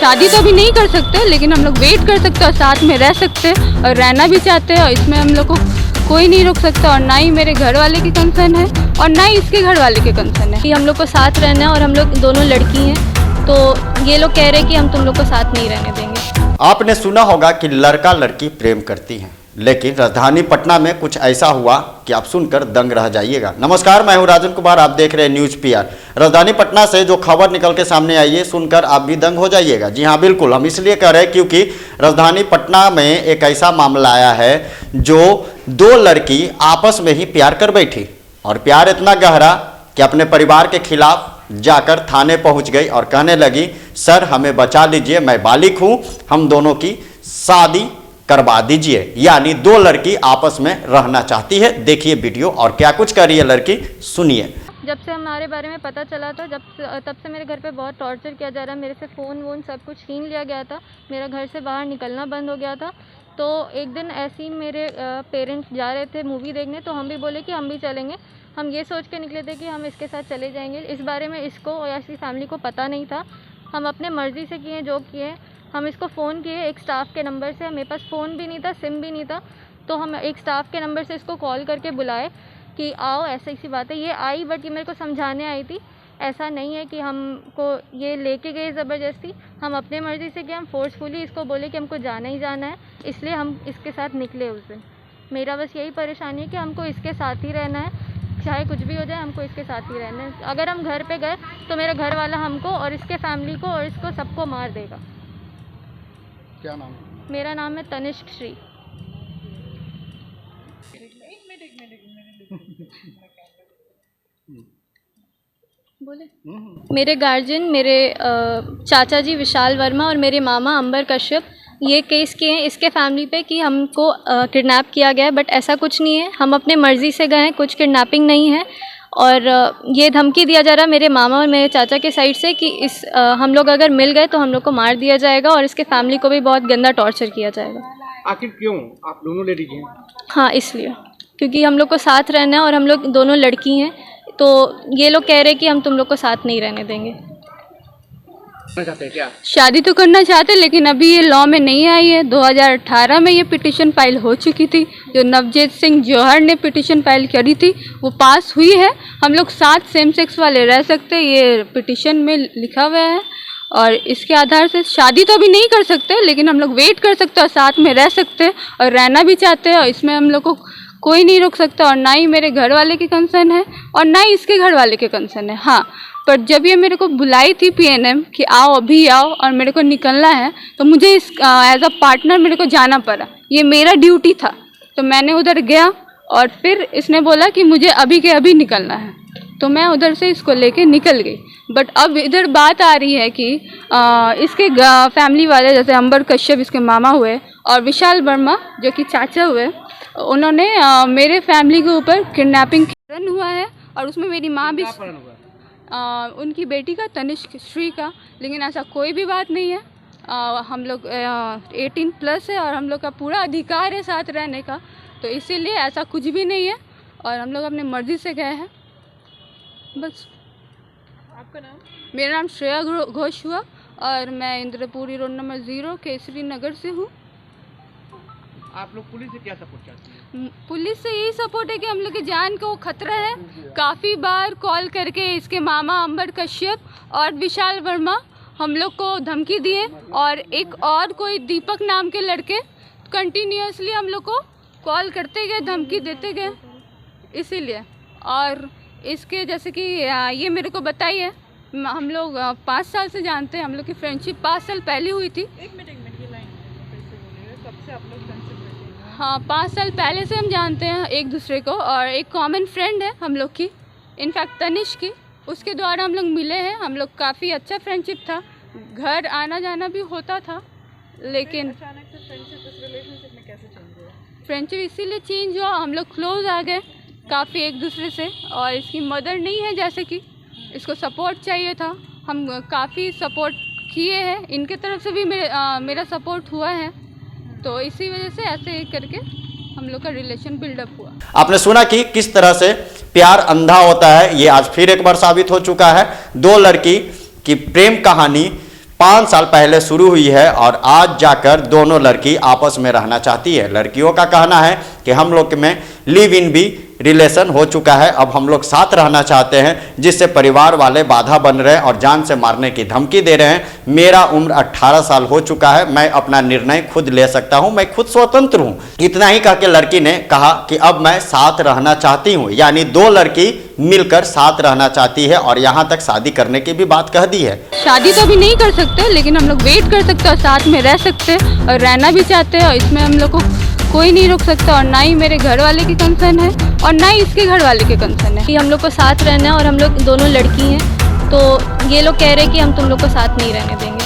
शादी तो अभी नहीं कर सकते, लेकिन हम लोग वेट कर सकते हैं और साथ में रह सकते हैं और रहना भी चाहते हैं, और इसमें हम लोग को कोई नहीं रोक सकता, और ना ही मेरे घर वाले की कंसर्न है और ना ही इसके घर वाले के कंसर्न है। हम लोग को साथ रहना है और हम लोग दोनों लड़की हैं, तो ये लोग कह रहे हैं कि हम तुम लोग को साथ नहीं रहने देंगे। आपने सुना होगा कि लड़का लड़की प्रेम करती हैं, लेकिन राजधानी पटना में कुछ ऐसा हुआ कि आप सुनकर दंग रह जाइएगा। नमस्कार, मैं हूं राजन कुमार, आप देख रहे हैं न्यूज पीआर। राजधानी पटना से जो खबर निकल के सामने आई है, सुनकर आप भी दंग हो जाइएगा। जी हां, बिल्कुल, हम इसलिए कह रहे हैं क्योंकि राजधानी पटना में एक ऐसा मामला आया है जो दो लड़की आपस में ही प्यार कर बैठी, और प्यार इतना गहरा कि अपने परिवार के खिलाफ जाकर थाने पहुंच गई और कहने लगी, सर हमें बचा लीजिए, मैं बालिग हूं, हम दोनों की शादी करवा दीजिए। यानी दो लड़की आपस में रहना चाहती है। देखिए वीडियो और क्या कुछ कर रही है लड़की, सुनिए। जब से हमारे बारे में पता चला था, तब से मेरे घर पे बहुत टॉर्चर किया जा रहा है। मेरे से फ़ोन वोन सब कुछ छीन लिया गया था, मेरा घर से बाहर निकलना बंद हो गया था। तो एक दिन ऐसे ही मेरे पेरेंट्स जा रहे थे मूवी देखने, तो हम भी बोले कि हम भी चलेंगे। हम ये सोच के निकले थे कि हम इसके साथ चले जाएंगे। इस बारे में इसको या इसकी फैमिली को पता नहीं था। हम अपने मर्ज़ी से किए जो किए। हम इसको फ़ोन किए एक स्टाफ के नंबर से, मेरे पास फ़ोन भी नहीं था, सिम भी नहीं था, तो हम एक स्टाफ के नंबर से इसको कॉल करके बुलाए कि आओ, ऐसी सी बात है। ये आई, बट ये मेरे को समझाने आई थी, ऐसा नहीं है कि हमको ये लेके गए ज़बरदस्ती। हम अपने मर्ज़ी से गए, हम फोर्सफुली इसको बोले कि हमको जाना ही जाना है, इसलिए हम इसके साथ निकले उस दिन। मेरा बस यही परेशानी है कि हमको इसके साथ ही रहना है, चाहे कुछ भी हो जाए, हमको इसके साथ ही रहना है। अगर हम घर पे गए तो मेरा घर वाला हमको और इसके फैमिली को और इसको सबको मार देगा। क्या नाम है? मेरा नाम है तनिष्क श्री। बोले मेरे गार्जियन, मेरे चाचा जी विशाल वर्मा और मेरे मामा अंबर कश्यप ये केस किए हैं इसके फैमिली पे कि हमको किडनैप किया गया है, बट ऐसा कुछ नहीं है। हम अपने मर्ज़ी से गए हैं, कुछ किडनैपिंग नहीं है। और ये धमकी दिया जा रहा है मेरे मामा और मेरे चाचा के साइड से कि हम लोग अगर मिल गए तो हम लोग को मार दिया जाएगा और इसके फैमिली को भी बहुत गंदा टॉर्चर किया जाएगा। आखिर क्यों आप दोनों लेडीज हैं? हाँ, इसलिए क्योंकि हम लोग को साथ रहना है और हम लोग दोनों लड़की हैं, तो ये लोग कह रहे हैं कि हम तुम लोग को साथ नहीं रहने देंगे। चाहते हैं क्या? शादी तो करना चाहते, लेकिन अभी ये लॉ में नहीं आई है। 2018 में ये पिटीशन फाइल हो चुकी थी, जो नवजीत सिंह जौहर ने पिटीशन फाइल करी थी, वो पास हुई है। हम लोग साथ सेम सेक्स वाले रह सकते, ये पिटीशन में लिखा हुआ है, और इसके आधार से शादी तो अभी नहीं कर सकते, लेकिन हम लोग वेट कर सकते हैं और साथ में रह सकते हैं और रहना भी चाहते हैं, और इसमें हम लोग को कोई नहीं रोक सकता, और ना ही मेरे घर वाले की कंसर्न है और ना ही इसके घर वाले के कंसर्न है। हाँ, पर जब ये मेरे को बुलाई थी पीएनएम कि आओ, अभी आओ, और मेरे को निकलना है, तो मुझे इस एज अ पार्टनर मेरे को जाना पड़ा। ये मेरा ड्यूटी था, तो मैंने उधर गया, और फिर इसने बोला कि मुझे अभी के अभी निकलना है, तो मैं उधर से इसको लेके निकल गई। बट अब इधर बात आ रही है कि इसके फैमिली वाले, जैसे अंबर कश्यप इसके मामा हुए और विशाल वर्मा जो कि चाचा हुए, उन्होंने मेरे फैमिली के ऊपर किडनैपिंग हुआ है, और उसमें मेरी माँ भी, उनकी बेटी का, तनिष्क श्री का। लेकिन ऐसा कोई भी बात नहीं है। हम लोग 18+ है और हम लोग का पूरा अधिकार है साथ रहने का, तो इसीलिए ऐसा कुछ भी नहीं है, और हम लोग अपने मर्ज़ी से गए हैं बस। आपका नाम? मेरा नाम श्रेया घोष हुआ, और मैं इंद्रपुरी रोड नंबर 0 केसरी नगर से हूँ। आप लोग पुलिस से क्या सपोर्ट चाहते हैं? पुलिस से यही सपोर्ट है कि हम लोग की जान को खतरा है। काफ़ी बार कॉल करके इसके मामा अंबर कश्यप और विशाल वर्मा हम लोग को धमकी दिए, और एक और कोई दीपक नाम के लड़के कंटिन्यूसली हम लोग को कॉल करते गए, धमकी देते गए। इसीलिए, और इसके जैसे कि ये मेरे को बताई है, हम लोग 5 साल से जानते हैं, हम लोग की फ्रेंडशिप 5 साल पहले हुई थी। एक मिनट ये लाइन कैसे बोलिए, कब से आप लोग फ्रेंडशिप करते हैं? हाँ, 5 साल पहले से हम जानते हैं एक दूसरे को, और एक कॉमन फ्रेंड है हम लोग की, इनफैक्ट तनिष्क की, उसके द्वारा हम लोग मिले हैं। हम लोग काफ़ी अच्छा फ्रेंडशिप था, घर आना जाना भी होता था, लेकिन अचानक से फ्रेंडशिप, इस रिलेशनशिप में कैसे चेंज हुआ? फ्रेंडशिप इसीलिए चेंज हुआ, हम लोग क्लोज आ गए काफ़ी एक दूसरे से, और इसकी मदर नहीं है, जैसे कि इसको सपोर्ट चाहिए था, हम काफ़ी सपोर्ट किए हैं, इनके तरफ से भी मेरा सपोर्ट हुआ है, तो इसी वजह से ऐसे करके हम लोग का रिलेशन बिल्डअप हुआ। आपने सुना कि किस तरह से प्यार अंधा होता है, ये आज फिर एक बार साबित हो चुका है। दो लड़की की प्रेम कहानी 5 साल पहले शुरू हुई है और आज जाकर दोनों लड़की आपस में रहना चाहती है। लड़कियों का कहना है कि हम लोग में लिव इन भी रिलेशन हो चुका है, अब हम लोग साथ रहना चाहते हैं, जिससे परिवार वाले बाधा बन रहे हैं और जान से मारने की धमकी दे रहे हैं। मेरा उम्र 18 साल हो चुका है, मैं अपना निर्णय खुद ले सकता हूं, मैं खुद स्वतंत्र हूं। इतना ही कह के लड़की ने कहा कि अब मैं साथ रहना चाहती हूं, यानी 2 लड़की मिलकर साथ रहना चाहती है और यहां तक शादी करने की भी बात कह दी है। शादी तो अभी नहीं कर सकते, लेकिन हम लोग वेट कर सकते हैं और साथ में रह सकते हैं और रहना भी चाहते हैं, और इसमें हम लोग को कोई नहीं रोक सकता, और ना ही मेरे घर वाले की कंसर्न है और ना ही इसके घर वाले के कंसर्न है। कि हम लोग को साथ रहना है और हम लोग दोनों लड़की हैं, तो ये लोग कह रहे हैं कि हम तुम लोग को साथ नहीं रहने देंगे।